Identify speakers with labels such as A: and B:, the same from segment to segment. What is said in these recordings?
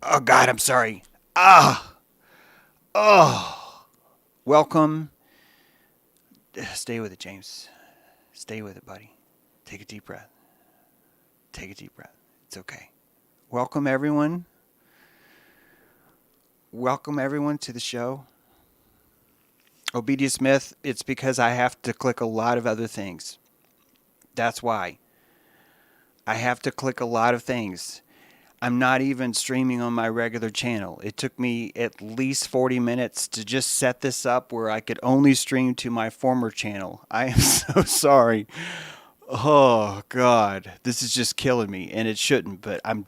A: Oh God, I'm sorry. Ah, oh. Welcome. Stay with it, James. Stay with it, buddy. Take a deep breath. Take a deep breath. It's okay. Welcome everyone. Welcome everyone to the show. Obedience Smith. It's because I have to click a lot of other things. That's why. I have to click a lot of things. I'm not even streaming on my regular channel. It took me at least 40 minutes to just set this up where I could only stream to my former channel. I am so sorry. Oh, God. This is just killing me, and it shouldn't, but I'm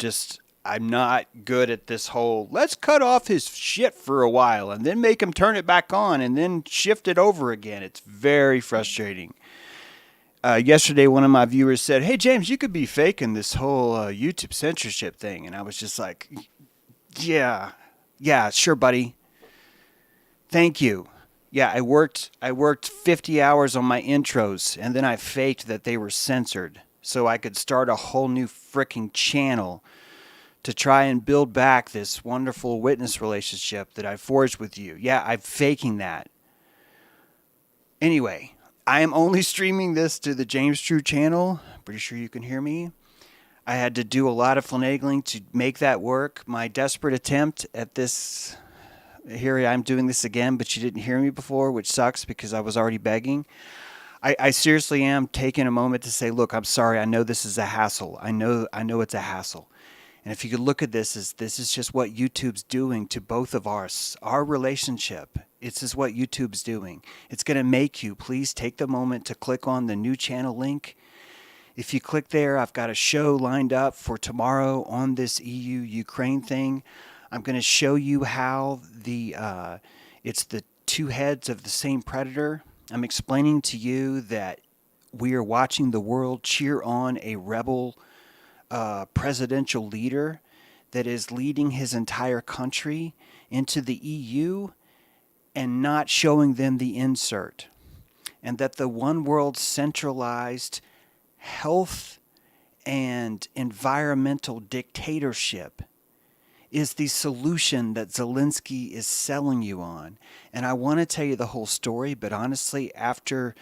A: not good at this whole let's cut off his shit for a while and then make him turn it back on and then shift it over again. It's very frustrating. Yesterday, one of my viewers said, "Hey, James, you could be faking this whole YouTube censorship thing." And I was just like, "Yeah, yeah, sure, buddy. Thank you." Yeah, I worked 50 hours on my intros, and then I faked that they were censored so I could start a whole new freaking channel to try and build back this wonderful witness relationship that I forged with you. Yeah, I'm faking that. Anyway, I am only streaming this to the James True channel. Pretty sure you can hear me. I had to do a lot of finagling to make that work. My desperate attempt at this. Here I'm doing this again, but you didn't hear me before, which sucks because I was already begging. I seriously am taking a moment to say, look, I'm sorry. I know this is a hassle. I know it's a hassle. And if you could look at this is just what YouTube's doing to both of our relationship. It's just what YouTube's doing. It's going to make you please take the moment to click on the new channel link. If you click there, I've got a show lined up for tomorrow on this Ukraine thing. I'm going to show you how it's the two heads of the same predator. I'm explaining to you that we are watching the world cheer on a rebel presidential leader that is leading his entire country into the EU and not showing them the insert. And that the one world centralized health and environmental dictatorship is the solution that Zelenskyy is selling you on. And I want to tell you the whole story, but honestly, after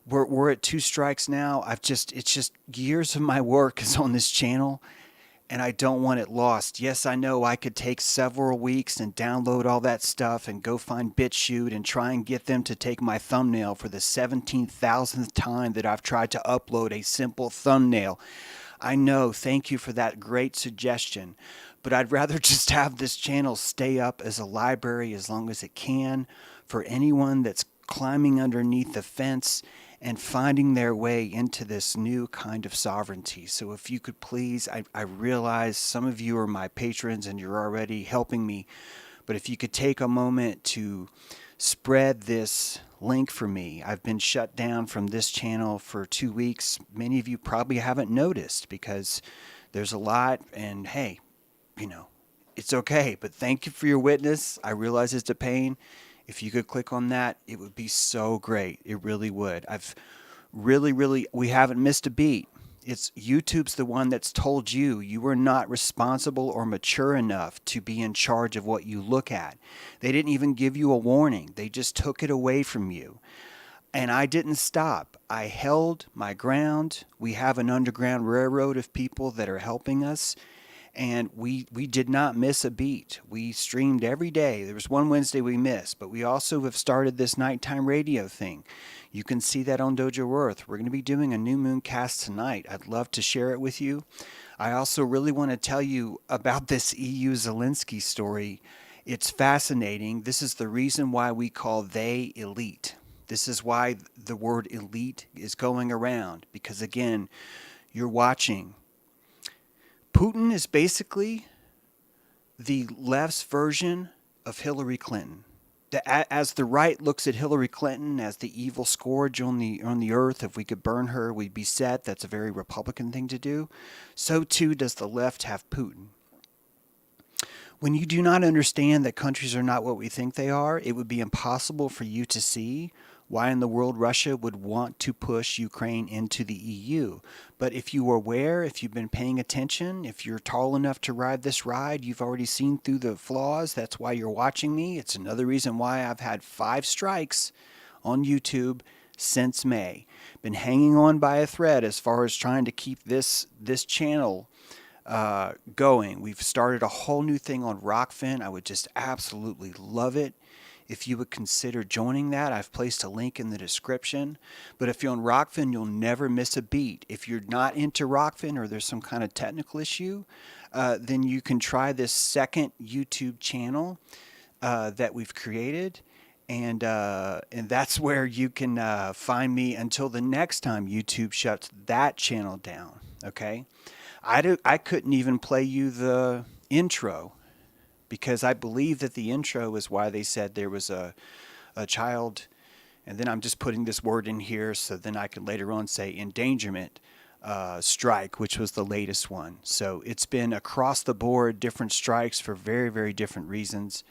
A: we're at two strikes now, it's just years of my work is on this channel, and I don't want it lost. Yes, I know I could take several weeks and download all that stuff and go find BitChute and try and get them to take my thumbnail for the 17,000th time that I've tried to upload a simple thumbnail. I know, thank you for that great suggestion. But I'd rather just have this channel stay up as a library as long as it can for anyone that's climbing underneath the fence and finding their way into this new kind of sovereignty. So if you could please, I realize some of you are my patrons and you're already helping me, but if you could take a moment to spread this link for me. I've been shut down from this channel for 2 weeks. Many of you probably haven't noticed because there's a lot, and hey, it's okay, but thank you for your witness. I realize it's a pain. If you could click on that, it would be so great. It really would. We haven't missed a beat. It's YouTube's the one that's told you were not responsible or mature enough to be in charge of what you look at. They didn't even give you a warning. They just took it away from you. And I didn't stop. I held my ground. We have an underground railroad of people that are helping us. And we did not miss a beat. We streamed every day. There was one Wednesday we missed, but we also have started this nighttime radio thing. You can see that on Dojo Earth. We're going to be doing a new moon cast tonight. I'd love to share it with you. I also really want to tell you about this EU Zelenskyy story. It's fascinating. This is the reason why we call they elite. This is why the word elite is going around, because again, you're watching. Putin is basically the left's version of Hillary Clinton. As the right looks at Hillary Clinton as the evil scourge on the earth, if we could burn her, we'd be set. That's a very Republican thing to do. So too does the left have Putin. When you do not understand that countries are not what we think they are, it would be impossible for you to see why in the world Russia would want to push Ukraine into the EU. But if you are aware, if you've been paying attention, if you're tall enough to ride this ride, you've already seen through the flaws. That's why you're watching me. It's another reason why I've had 5 strikes on YouTube since May. Been hanging on by a thread as far as trying to keep this channel going. We've started a whole new thing on Rockfin. I would just absolutely love it if you would consider joining that. I've placed a link in the description. But if you're on Rockfin, you'll never miss a beat. If you're not into Rockfin or there's some kind of technical issue, then you can try this second YouTube channel that we've created. And that's where you can find me until the next time YouTube shuts that channel down. Okay? I couldn't even play you the intro because I believe that the intro is why they said there was a child, and then I'm just putting this word in here so then I can later on say endangerment strike, which was the latest one. So it's been across the board, different strikes for very, very different reasons.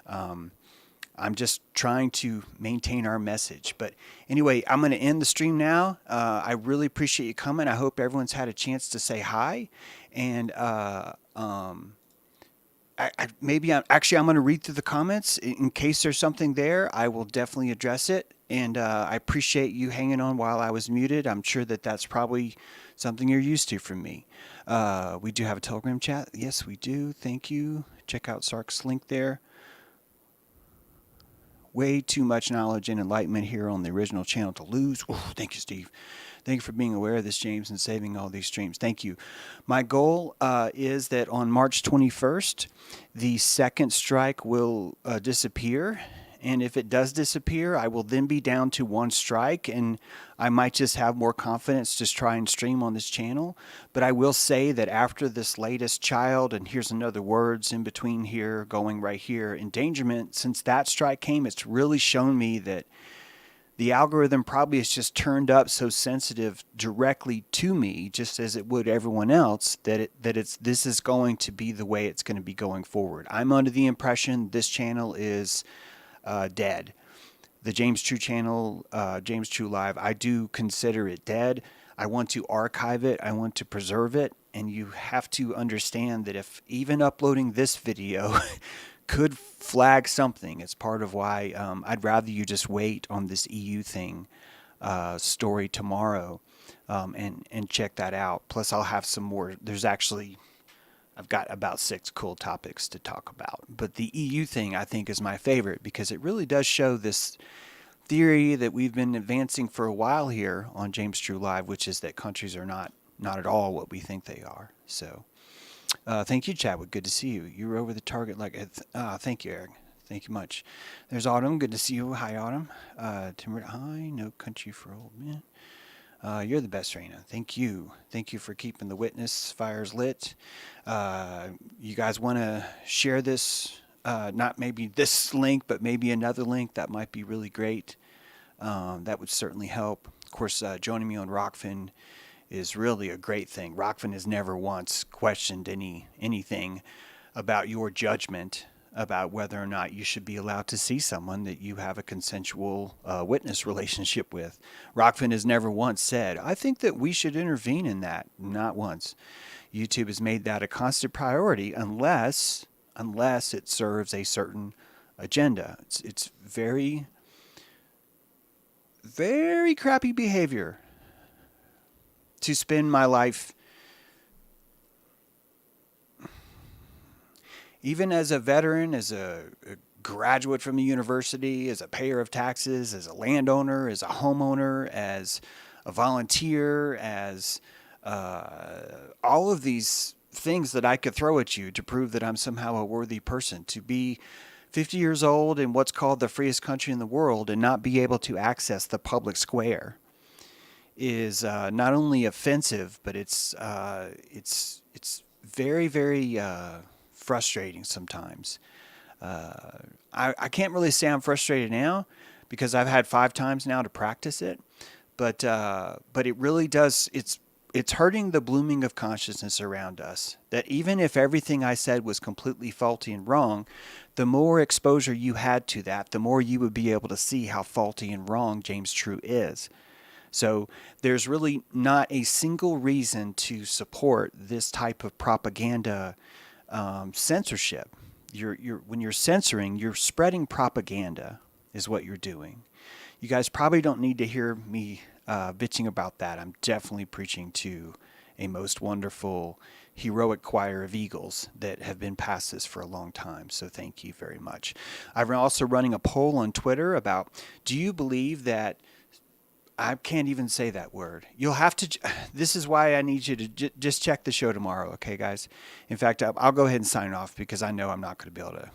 A: I'm just trying to maintain our message. But anyway, I'm going to end the stream now. I really appreciate you coming. I hope everyone's had a chance to say hi. And I'm going to read through the comments. In case there's something there, I will definitely address it. And I appreciate you hanging on while I was muted. I'm sure that that's probably something you're used to from me. We do have a Telegram chat. Yes, we do. Thank you. Check out Sark's link there. Way too much knowledge and enlightenment here on the original channel to lose. Ooh, thank you, Steve. Thank you for being aware of this, James, and saving all these streams. Thank you. My goal is that on March 21st, the second strike will disappear. And if it does disappear, I will then be down to 1 strike, and I might just have more confidence to try and stream on this channel. But I will say that after this latest child, and here's another words in between here, going right here, endangerment, since that strike came, it's really shown me that the algorithm probably has just turned up so sensitive directly to me, just as it would everyone else, this is going to be the way it's going to be going forward. I'm under the impression this channel is dead. The James True channel, James True Live, I do consider it dead. I want to archive it. I want to preserve it. And you have to understand that if even uploading this video could flag something, it's part of why I'd rather you just wait on this EU thing story tomorrow and check that out. Plus, I'll have some more. I've got about 6 cool topics to talk about. But the EU thing, I think, is my favorite because it really does show this theory that we've been advancing for a while here on James True Live, which is that countries are not at all what we think they are. So thank you, Chadwick. Good to see you. You were over the target thank you, Eric. Thank you much. There's Autumn. Good to see you. Hi, Autumn. Timber, hi. No country for old men. You're the best, Raina. Thank you. Thank you for keeping the witness fires lit. You guys want to share this, not maybe this link, but maybe another link. That might be really great. That would certainly help. Of course, joining me on Rockfin is really a great thing. Rockfin has never once questioned anything about your judgment about whether or not you should be allowed to see someone that you have a consensual witness relationship with. Rockfin has never once said, I think that we should intervene in that. Not once. YouTube has made that a constant priority unless it serves a certain agenda. It's very, very crappy behavior to spend my life, even as a veteran, as a graduate from the university, as a payer of taxes, as a landowner, as a homeowner, as a volunteer, as all of these things that I could throw at you to prove that I'm somehow a worthy person. To be 50 years old in what's called the freest country in the world and not be able to access the public square is not only offensive, but it's very, very frustrating sometimes. I can't really say I'm frustrated now because I've had 5 times now to practice it, but it really does. it's hurting the blooming of consciousness around us. That even if everything I said was completely faulty and wrong, the more exposure you had to that, the more you would be able to see how faulty and wrong James True is. So there's really not a single reason to support this type of propaganda censorship. When you're censoring, you're spreading propaganda is what you're doing. You guys probably don't need to hear me bitching about that. I'm definitely preaching to a most wonderful, heroic choir of eagles that have been past this for a long time. So thank you very much. I'm also running a poll on Twitter about, do you believe that, I can't even say that word. You'll have to, this is why I need you to just check the show tomorrow, okay, guys? In fact, I'll go ahead and sign off because I know I'm not going to be able to.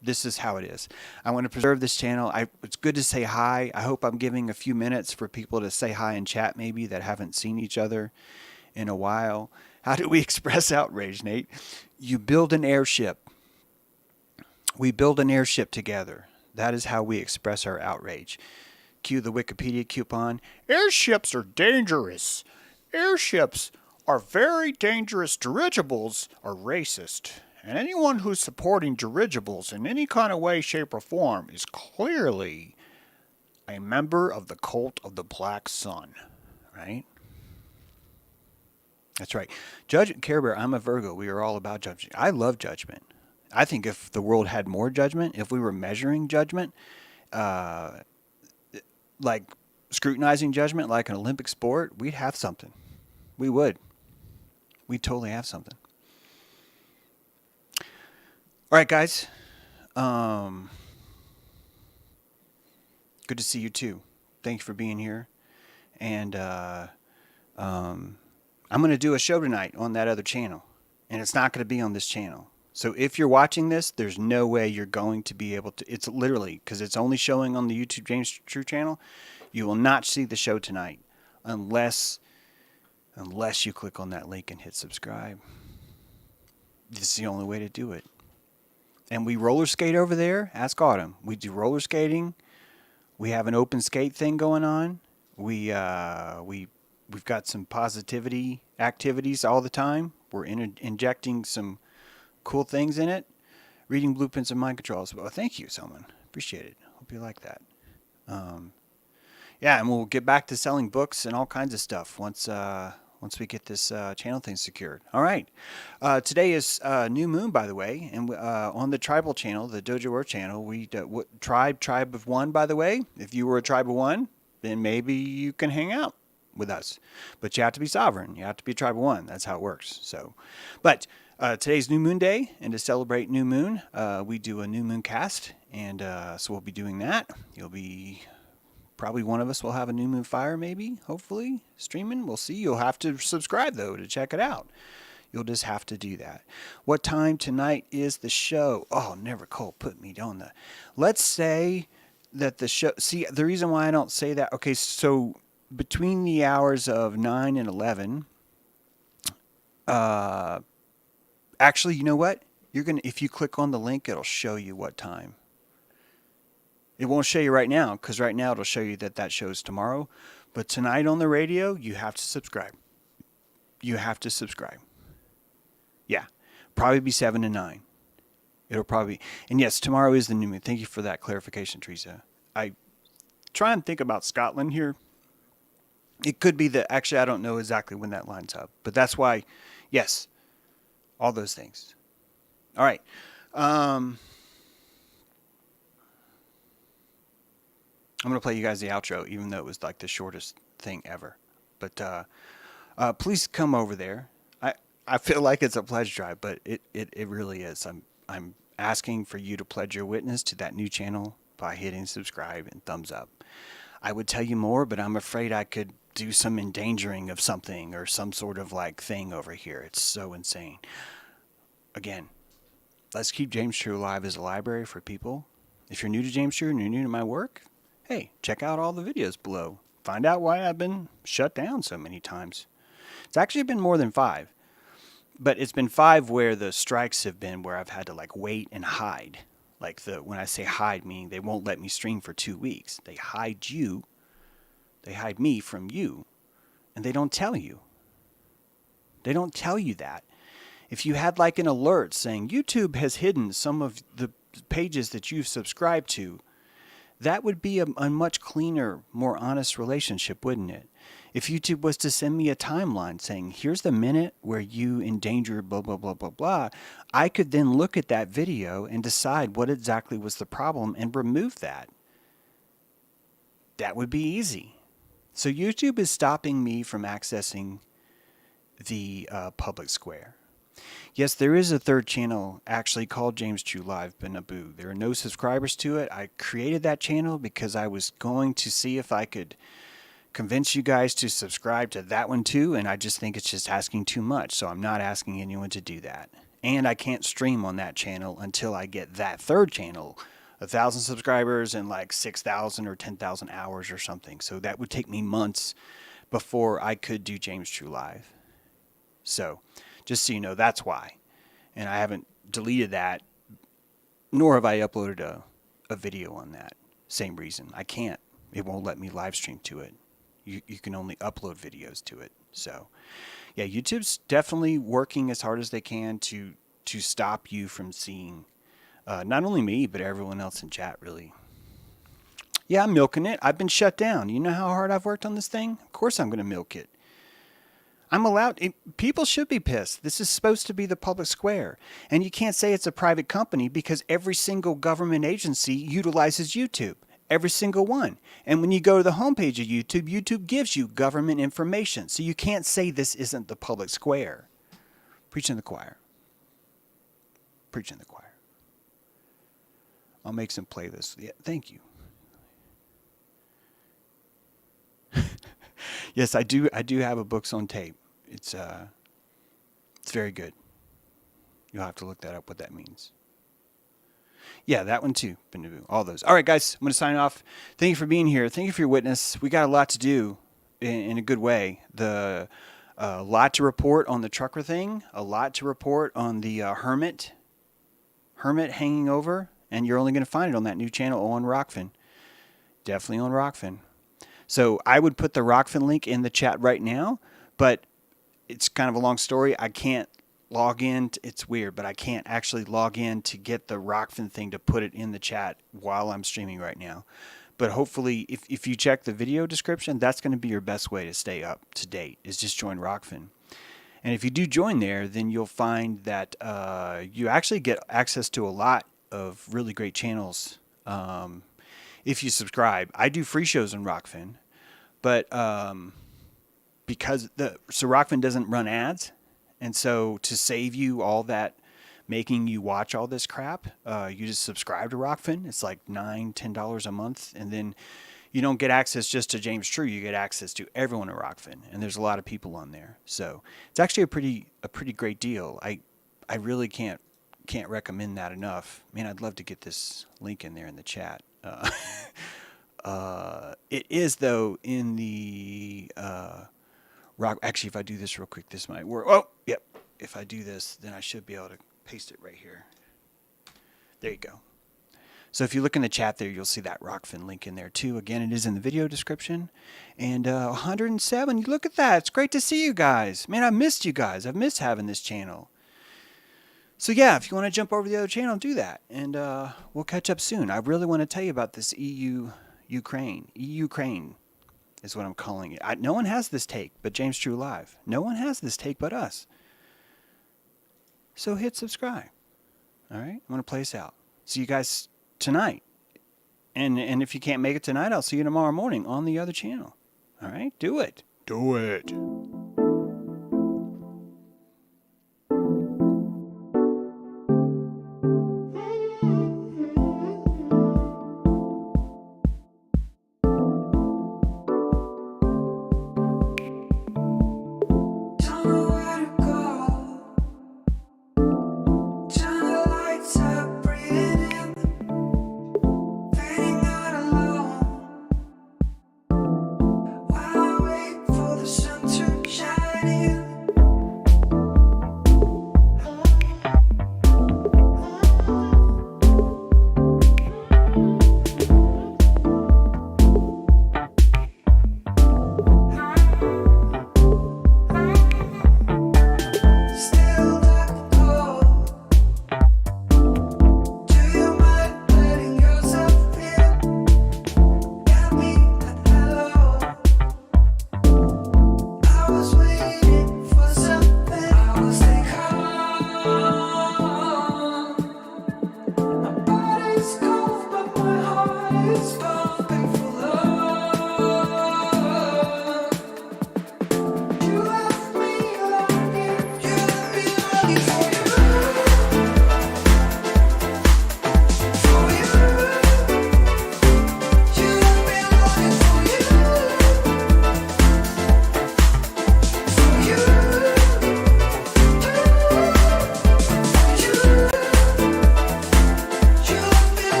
A: This is how it is. I want to preserve this channel. It's good to say hi. I hope I'm giving a few minutes for people to say hi in chat maybe that haven't seen each other in a while. How do we express outrage, Nate? You build an airship. We build an airship together. That is how we express our outrage. Cue the Wikipedia coupon. Airships are dangerous. Airships are very dangerous. Dirigibles are racist. And anyone who's supporting dirigibles in any kind of way, shape, or form is clearly a member of the cult of the Black Sun, right? That's right. Care Bear, I'm a Virgo. We are all about judgment. I love judgment. I think if the world had more judgment, if we were measuring judgment, like scrutinizing judgment like an Olympic sport, we'd have something. We would. We'd totally have something. All right, guys. Good to see you too. Thank you for being here. And I'm going to do a show tonight on that other channel. And it's not going to be on this channel. So if you're watching this, there's no way you're going to be able to. It's literally, because it's only showing on the YouTube James True channel, you will not see the show tonight unless you click on that link and hit subscribe. This is the only way to do it. And we roller skate over there. Ask Autumn. We do roller skating. We have an open skate thing going on. We've got some positivity activities all the time. We're injecting some cool things in it. Reading blueprints and mind controls. Well, thank you, Selman. Appreciate it. Hope you like that. Yeah, and we'll get back to selling books and all kinds of stuff once we get this channel thing secured. All right. Today is new moon, by the way, and on the tribal channel, the Dojo Earth channel, we tribe of one, by the way. If you were a tribe of one, then maybe you can hang out with us. But you have to be sovereign. You have to be a tribe of one. That's how it works. So, but today's New Moon Day, and to celebrate New Moon, we do a New Moon cast, and so we'll be doing that. Probably one of us will have a New Moon Fire, maybe, hopefully, streaming. We'll see. You'll have to subscribe, though, to check it out. You'll just have to do that. What time tonight is the show? Oh, never Cole put me on the... Let's say that the show... See, the reason why I don't say that... Okay, so between the hours of 9 and 11... actually, you know what? If you click on the link, it'll show you what time. It won't show you right now, because right now it'll show you that show's tomorrow. But tonight on the radio, you have to subscribe. You have to subscribe. Yeah. Probably be 7 to 9. It'll probably... And yes, tomorrow is the new moon. Thank you for that clarification, Teresa. I try and think about Scotland here. It could be that... Actually, I don't know exactly when that lines up. But that's why... Yes. All those things. All right. I'm going to play you guys the outro, even though it was like the shortest thing ever. But please come over there. I feel like it's a pledge drive, but it really is. I'm asking for you to pledge your witness to that new channel by hitting subscribe and thumbs up. I would tell you more, but I'm afraid I could do some endangering of something or some sort of like thing over here. It's so insane. Again, let's keep James True alive as a library for people. If you're new to James True and you're new to my work, hey, check out all the videos below. Find out why I've been shut down so many times. It's actually been more than 5. But it's been 5 where the strikes have been where I've had to like wait and hide. Like when I say hide, meaning they won't let me stream for 2 weeks. They hide you. They hide me from you. And they don't tell you. They don't tell you that. If you had like an alert saying YouTube has hidden some of the pages that you've subscribed to, that would be a much cleaner, more honest relationship, wouldn't it? If YouTube was to send me a timeline saying, here's the minute where you endangered blah, blah, blah, blah, blah, I could then look at that video and decide what exactly was the problem and remove that. That would be easy. So YouTube is stopping me from accessing the public square. Yes, there is a third channel actually called James True Live Benaboo. There are no subscribers to it. I created that channel because I was going to see if I could convince you guys to subscribe to that one too, and I just think it's just asking too much, so I'm not asking anyone to do that. And I can't stream on that channel until I get that third channel, 1,000 subscribers and like 6,000 or 10,000 hours or something. So that would take me months before I could do James True Live. So just so you know, that's why. And I haven't deleted that, nor have I uploaded a video on that. Same reason. I can't. It won't let me live stream to it. You can only upload videos to it. So, yeah, YouTube's definitely working as hard as they can to stop you from seeing not only me, but everyone else in chat, really. Yeah, I'm milking it. I've been shut down. You know how hard I've worked on this thing? Of course I'm going to milk it. I'm allowed. People should be pissed. This is supposed to be the public square. And you can't say it's a private company because every single government agency utilizes YouTube. Every single one. And when you go to the homepage of YouTube, YouTube gives you government information. So you can't say this isn't the public square. Preaching the choir. Preaching the choir. I'll make some playlists. Yeah, thank you. Yes, I do have a books on tape. It's very good. You'll have to look that up, what that means. Yeah, that one too. All those. All right, guys, I'm going to sign off. Thank you for being here. Thank you for your witness. We got a lot to do in a good way. A lot to report on the trucker thing. A lot to report on the hermit hanging over. And you're only going to find it on that new channel on Rockfin. Definitely on Rockfin. So I would put the Rockfin link in the chat right now. But it's kind of a long story. I can't log in. It's weird, but I can't actually log in to get the Rockfin thing to put it in the chat while I'm streaming right now. But hopefully, if you check the video description, that's going to be your best way to stay up to date, is just join Rockfin. And if you do join there, then you'll find that you actually get access to a lot of really great channels if you subscribe. I do free shows on Rockfin, but because Rockfin doesn't run ads, and so to save you all that making you watch all this crap, you just subscribe to Rockfin. It's like $9, $10 a month, and then you don't get access just to James True. You get access to everyone at Rockfin, and there's a lot of people on there. So it's actually a pretty great deal. I really can't recommend that enough. Man, I'd love to get this link in there in the chat. It is though in the Rock. Actually, if I do this real quick, this might work. Oh, yep. If I do this, then I should be able to paste it right here. There you go. So if you look in the chat there, you'll see that Rockfin link in there too. Again, it is in the video description. And 107, you look at that. It's great to see you guys. Man, I missed you guys. I've missed having this channel. So yeah, if you want to jump over to the other channel, do that. And we'll catch up soon. I really want to tell you about this EUkraine. EUkraine is what I'm calling it. No one has this take but James True Live. No one has this take but us. So hit subscribe. All right? I'm going to play us out. See you guys tonight. And if you can't make it tonight, I'll see you tomorrow morning on the other channel. All right? Do it. Do it.